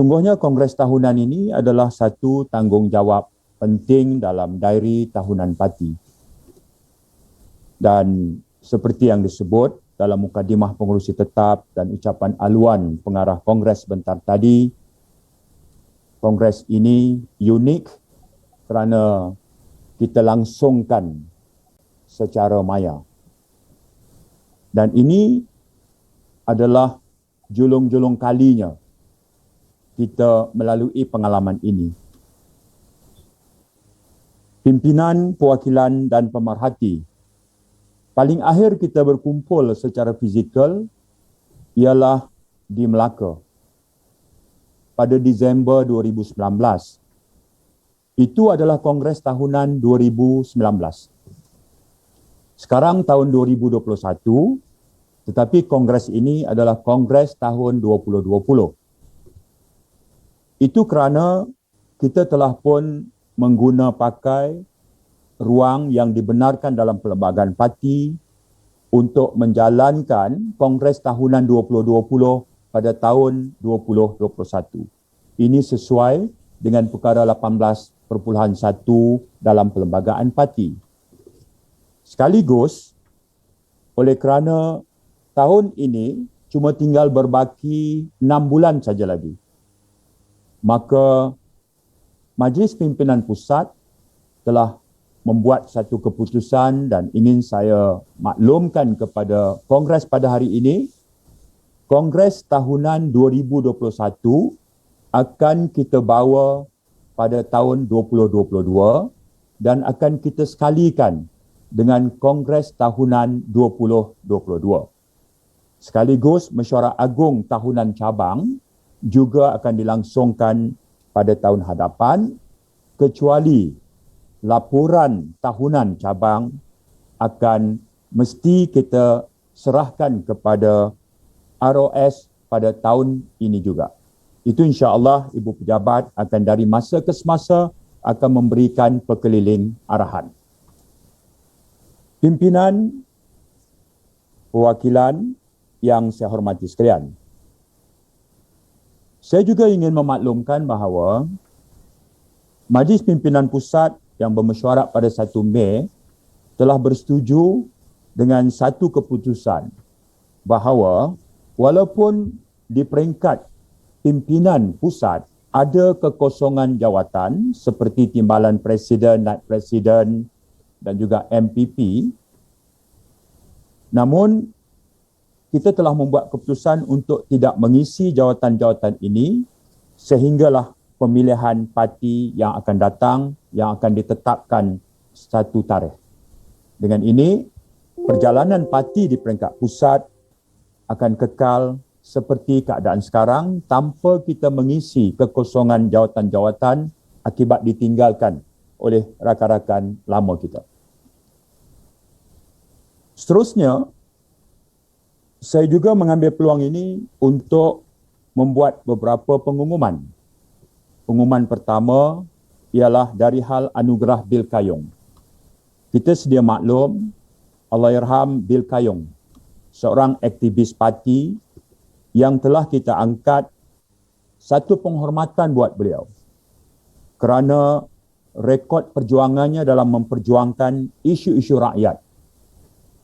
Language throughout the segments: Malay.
Sungguhnya Kongres tahunan ini adalah satu tanggungjawab penting dalam diary tahunan parti. Dan seperti yang disebut dalam mukadimah pengurusi tetap dan ucapan aluan pengarah Kongres sebentar tadi, Kongres ini unik kerana kita langsungkan secara maya. Dan ini adalah julung-julung kalinya kita melalui pengalaman ini. Pimpinan, perwakilan dan pemerhati, paling akhir kita berkumpul secara fizikal ialah di Melaka pada Disember 2019. Itu adalah Kongres tahunan 2019. Sekarang tahun 2021, tetapi Kongres ini adalah Kongres tahun 2020. Itu kerana kita telah pun mengguna pakai ruang yang dibenarkan dalam Perlembagaan Parti untuk menjalankan Kongres tahunan 2020 pada tahun 2021. Ini sesuai dengan perkara 18.1 dalam Perlembagaan Parti. Sekaligus, oleh kerana tahun ini cuma tinggal berbaki 6 bulan saja lagi, maka Majlis Pimpinan Pusat telah membuat satu keputusan dan ingin saya maklumkan kepada Kongres pada hari ini. Kongres tahunan 2021 akan kita bawa pada tahun 2022 dan akan kita sekalikan dengan Kongres tahunan 2022. Sekaligus Mesyuarat Agung tahunan cabang juga akan dilangsungkan pada tahun hadapan, kecuali laporan tahunan cabang akan mesti kita serahkan kepada ROS pada tahun ini juga. Itu insya-Allah Ibu Pejabat akan dari masa ke semasa akan memberikan perkeliling arahan. Pimpinan, perwakilan yang saya hormati sekalian, saya juga ingin memaklumkan bahawa Majlis Pimpinan Pusat yang bermesyuarat pada 1 Mei telah bersetuju dengan satu keputusan bahawa walaupun di peringkat pimpinan pusat ada kekosongan jawatan seperti timbalan Presiden, Naib Presiden dan juga MPP, namun kita telah membuat keputusan untuk tidak mengisi jawatan-jawatan ini sehinggalah pemilihan parti yang akan datang yang akan ditetapkan satu tarikh. Dengan ini, perjalanan parti di peringkat pusat akan kekal seperti keadaan sekarang tanpa kita mengisi kekosongan jawatan-jawatan akibat ditinggalkan oleh rakan-rakan lama kita. Seterusnya, saya juga mengambil peluang ini untuk membuat beberapa pengumuman. Pengumuman pertama ialah dari hal anugerah Bil Kayong. Kita sedia maklum, Allahyarham Bil Kayong, seorang aktivis parti yang telah kita angkat satu penghormatan buat beliau kerana rekod perjuangannya dalam memperjuangkan isu-isu rakyat,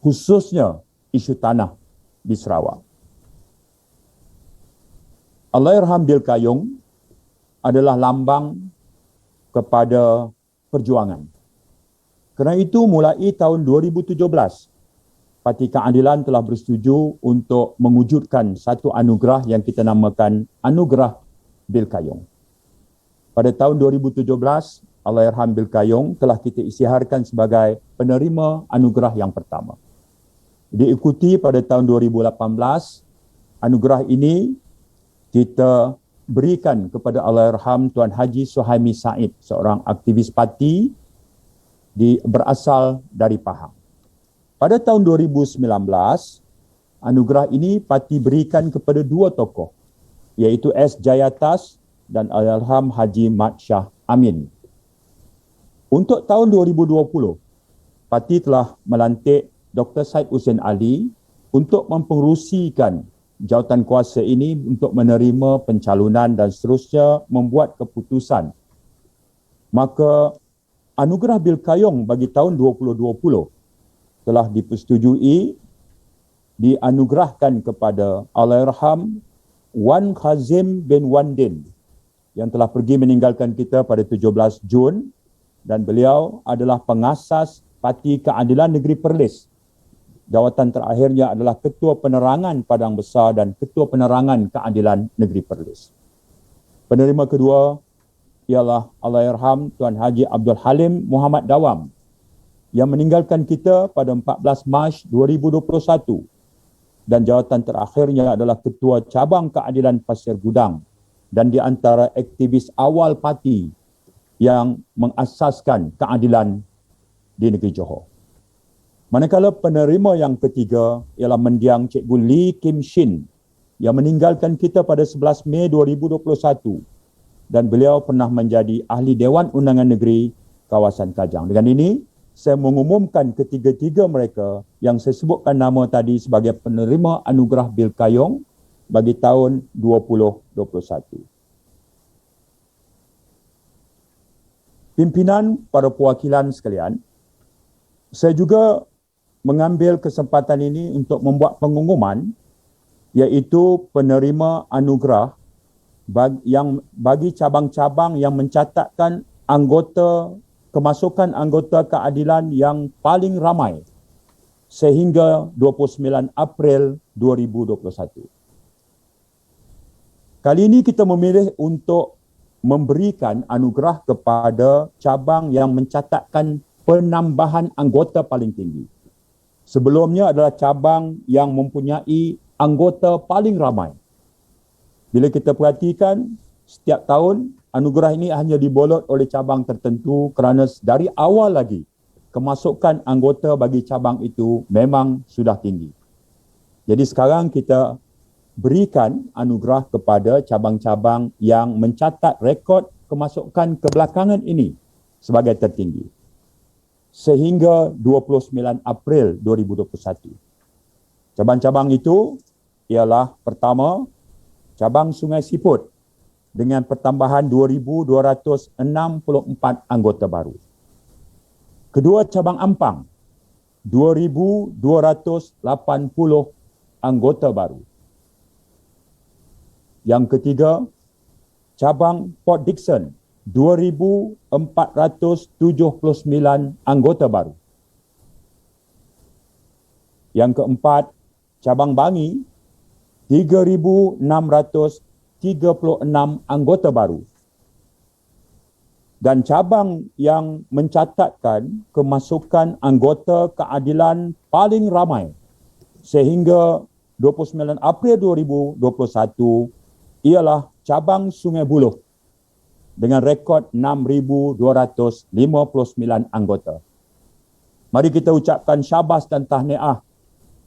khususnya isu tanah di Sarawak. Allahyarham Bil Kayong adalah lambang kepada perjuangan. Kerana itu mulai tahun 2017, Parti Keadilan telah bersetuju untuk mewujudkan satu anugerah yang kita namakan Anugerah Bil Kayong. Pada tahun 2017, Allahyarham Bil Kayong telah kita isytiharkan sebagai penerima anugerah yang pertama. Diikuti pada tahun 2018, anugerah ini kita berikan kepada Allahyarham Tuan Haji Suhaimi Said, seorang aktivis parti berasal dari Pahang. Pada tahun 2019, anugerah ini parti berikan kepada dua tokoh, iaitu S. Jayatas dan Allahyarham Haji Mat Shah Amin. Untuk tahun 2020, parti telah melantik Dr. Syed Hussein Ali untuk mempengerusikan jawatan kuasa ini untuk menerima pencalonan dan seterusnya membuat keputusan. Maka anugerah Bil Kayong bagi tahun 2020 telah dipersetujui, dianugerahkan kepada Allahyarham Wan Khazim bin Wandin yang telah pergi meninggalkan kita pada 17 Jun, dan beliau adalah pengasas Parti Keadilan Negeri Perlis. Jawatan terakhirnya adalah Ketua Penerangan Padang Besar dan Ketua Penerangan Keadilan Negeri Perlis. Penerima kedua ialah Allahyarham Tuan Haji Abdul Halim Muhammad Dawam yang meninggalkan kita pada 14 Mac 2021, dan jawatan terakhirnya adalah Ketua Cabang Keadilan Pasir Gudang dan di antara aktivis awal parti yang mengasaskan keadilan di negeri Johor. Manakala penerima yang ketiga ialah mendiang Cikgu Lee Kim Shin yang meninggalkan kita pada 11 Mei 2021, dan beliau pernah menjadi ahli Dewan Undangan Negeri kawasan Kajang. Dengan ini, saya mengumumkan ketiga-tiga mereka yang saya sebutkan nama tadi sebagai penerima anugerah Bil Kayong bagi tahun 2021. Pimpinan para perwakilan sekalian, saya juga mengambil kesempatan ini untuk membuat pengumuman, iaitu penerima anugerah bagi cabang-cabang yang mencatatkan kemasukan anggota keadilan yang paling ramai sehingga 29 April 2021. Kali ini kita memilih untuk memberikan anugerah kepada cabang yang mencatatkan penambahan anggota paling tinggi. Sebelumnya adalah cabang yang mempunyai anggota paling ramai. Bila kita perhatikan, setiap tahun anugerah ini hanya dibolot oleh cabang tertentu kerana dari awal lagi kemasukan anggota bagi cabang itu memang sudah tinggi. Jadi sekarang kita berikan anugerah kepada cabang-cabang yang mencatat rekod kemasukan kebelakangan ini sebagai tertinggi sehingga 29 April 2021. Cabang-cabang itu ialah pertama, cabang Sungai Siput dengan pertambahan 2,264 anggota baru. Kedua, cabang Ampang, 2,280 anggota baru. Yang ketiga, cabang Port Dickson, 2,479 anggota baru. Yang keempat, cabang Bangi, 3,636 anggota baru. Dan cabang yang mencatatkan kemasukan anggota keadilan paling ramai sehingga 29 April 2021 ialah cabang Sungai Buloh dengan rekod 6,259 anggota. Mari kita ucapkan syabas dan tahniah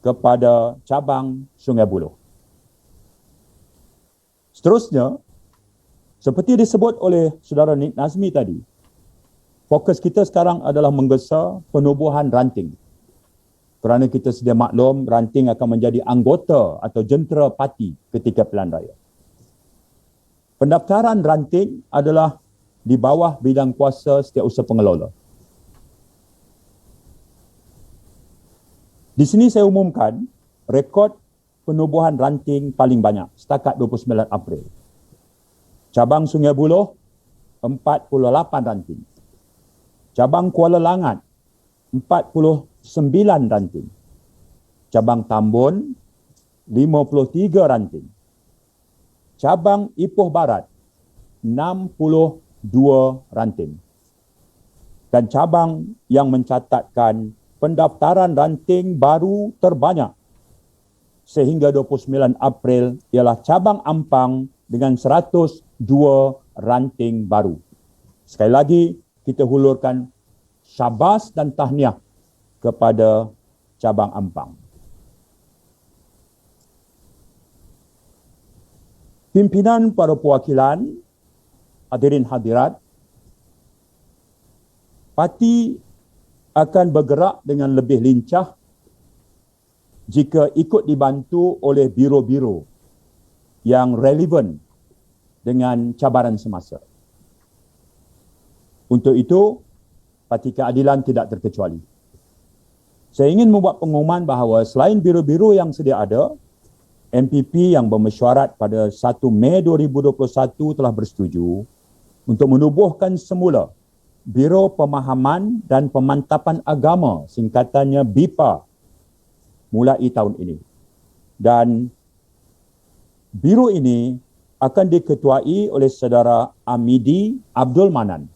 kepada cabang Sungai Buloh. Seterusnya, seperti disebut oleh saudara Nik Nazmi tadi, fokus kita sekarang adalah menggesa penubuhan ranting. Kerana kita sedia maklum, ranting akan menjadi anggota atau jentera parti ketika pilihan raya. Pendaftaran ranting adalah di bawah bidang kuasa Setiausaha Pengelola. Di sini saya umumkan rekod penubuhan ranting paling banyak setakat 29 April. Cabang Sungai Buloh, 48 ranting. Cabang Kuala Langat, 49 ranting. Cabang Tambun, 53 ranting. Cabang Ipoh Barat, 62 ranting. Dan cabang yang mencatatkan pendaftaran ranting baru terbanyak sehingga 29 April ialah cabang Ampang dengan 102 ranting baru. Sekali lagi, kita hulurkan syabas dan tahniah kepada cabang Ampang. Pimpinan para perwakilan, hadirin hadirat, parti akan bergerak dengan lebih lincah jika ikut dibantu oleh biro-biro yang relevan dengan cabaran semasa. Untuk itu, Parti Keadilan tidak terkecuali. Saya ingin membuat pengumuman bahawa selain biro-biro yang sedia ada, MPP yang bermesyuarat pada 1 Mei 2021 telah bersetuju untuk menubuhkan semula Biro Pemahaman dan Pemantapan Agama, singkatannya BIPA, mulai tahun ini. Dan biro ini akan diketuai oleh saudara Amidi Abdul Manan,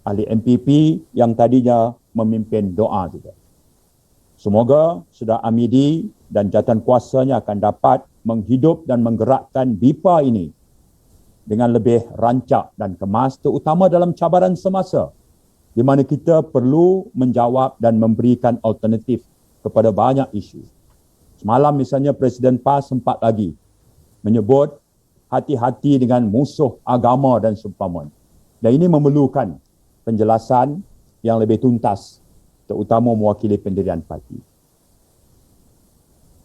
ahli MPP yang tadinya memimpin doa juga. Semoga saudara Amidi dan jawatan kuasanya akan dapat menghidup dan menggerakkan BIPA ini dengan lebih rancak dan kemas, terutama dalam cabaran semasa di mana kita perlu menjawab dan memberikan alternatif kepada banyak isu. Semalam misalnya Presiden PAS sempat lagi menyebut hati-hati dengan musuh agama dan seumpamanya. Dan ini memerlukan penjelasan yang lebih tuntas, terutama mewakili pendirian parti.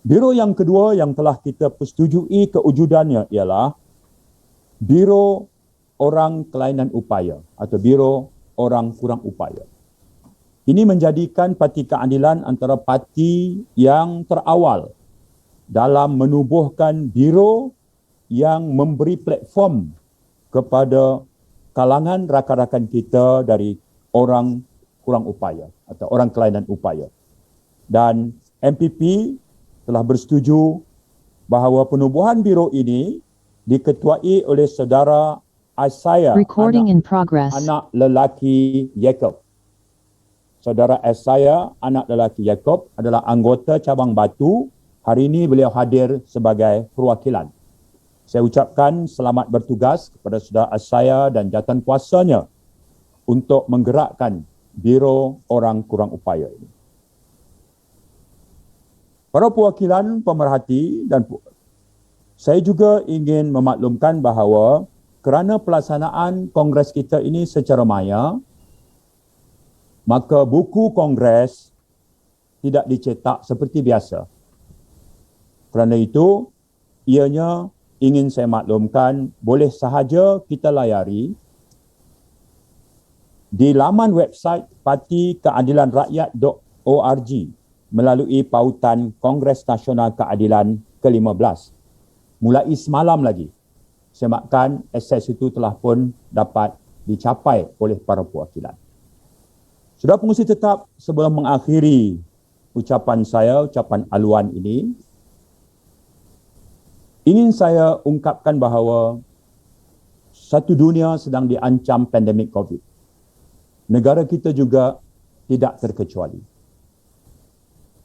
Biro yang kedua yang telah kita persetujui kewujudannya ialah Biro Orang Kelainan Upaya atau Biro Orang Kurang Upaya. Ini menjadikan Parti Keadilan antara parti yang terawal dalam menubuhkan biro yang memberi platform kepada kalangan rakan-rakan kita dari orang kurang upaya atau orang kelainan upaya. Dan MPP telah bersetuju bahawa penubuhan biro ini diketuai oleh saudara Asaya, anak lelaki Yakob. Saudara Asaya, anak lelaki Yakob, adalah anggota cabang Batu. Hari ini beliau hadir sebagai perwakilan. Saya ucapkan selamat bertugas kepada saudara Asaya dan jawatan kuasanya untuk menggerakkan Biro Orang Kurang Upaya ini. Para perwakilan pemerhati dan saya juga ingin memaklumkan bahawa kerana pelaksanaan kongres kita ini secara maya, maka buku kongres tidak dicetak seperti biasa. Kerana itu, ianya ingin saya maklumkan, boleh sahaja kita layari di laman website partikeadilanrakyat.org melalui pautan Kongres Nasional Keadilan ke-15. Mulai semalam lagi, semakkan akses itu telah pun dapat dicapai oleh para perwakilan. Saudara pengurusi tetap, sebelum mengakhiri ucapan aluan ini, ingin saya ungkapkan bahawa satu dunia sedang diancam pandemik COVID. Negara kita juga tidak terkecuali.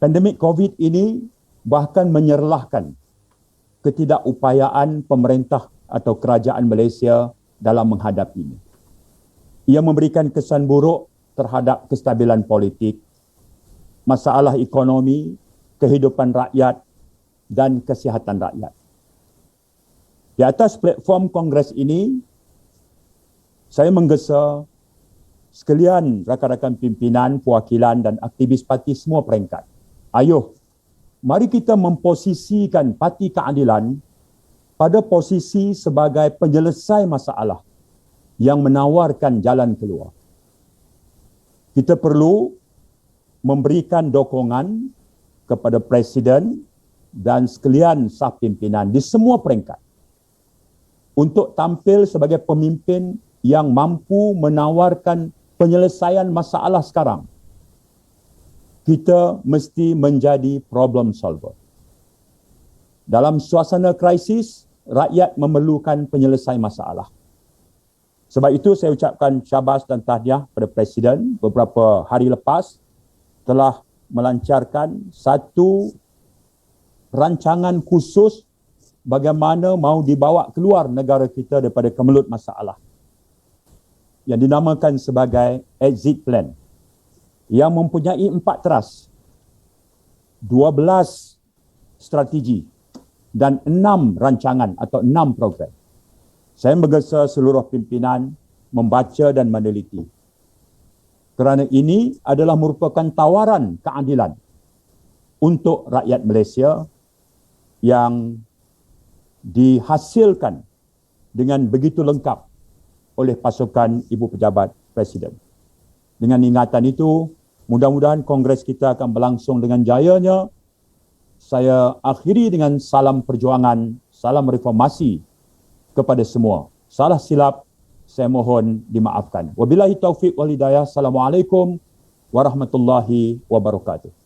Pandemik COVID ini bahkan menyerlahkan ketidakupayaan pemerintah atau kerajaan Malaysia dalam menghadapinya. Ia memberikan kesan buruk terhadap kestabilan politik, masalah ekonomi, kehidupan rakyat dan kesihatan rakyat. Di atas platform kongres ini, saya menggesa sekalian rakan-rakan pimpinan, perwakilan dan aktivis parti semua peringkat. Ayuh, mari kita memposisikan Parti Keadilan pada posisi sebagai penyelesai masalah yang menawarkan jalan keluar. Kita perlu memberikan dokongan kepada Presiden dan sekalian sah pimpinan di semua peringkat untuk tampil sebagai pemimpin yang mampu menawarkan penyelesaian masalah sekarang. Kita mesti menjadi problem solver. Dalam suasana krisis, rakyat memerlukan penyelesai masalah. Sebab itu saya ucapkan syabas dan tahniah pada Presiden beberapa hari lepas telah melancarkan satu rancangan khusus bagaimana mahu dibawa keluar negara kita daripada kemelut masalah yang dinamakan sebagai exit plan yang mempunyai 4 teras, 12 strategi dan 6 rancangan atau 6 program. Saya menggesa seluruh pimpinan membaca dan meneliti. Kerana ini adalah merupakan tawaran keadilan untuk rakyat Malaysia yang dihasilkan dengan begitu lengkap oleh pasukan Ibu Pejabat Presiden. Dengan ingatan itu, mudah-mudahan Kongres kita akan berlangsung dengan jayanya. Saya akhiri dengan salam perjuangan, salam reformasi kepada semua. Salah silap, saya mohon dimaafkan. Wabillahi taufiq wal hidayah. Assalamualaikum warahmatullahi wabarakatuh.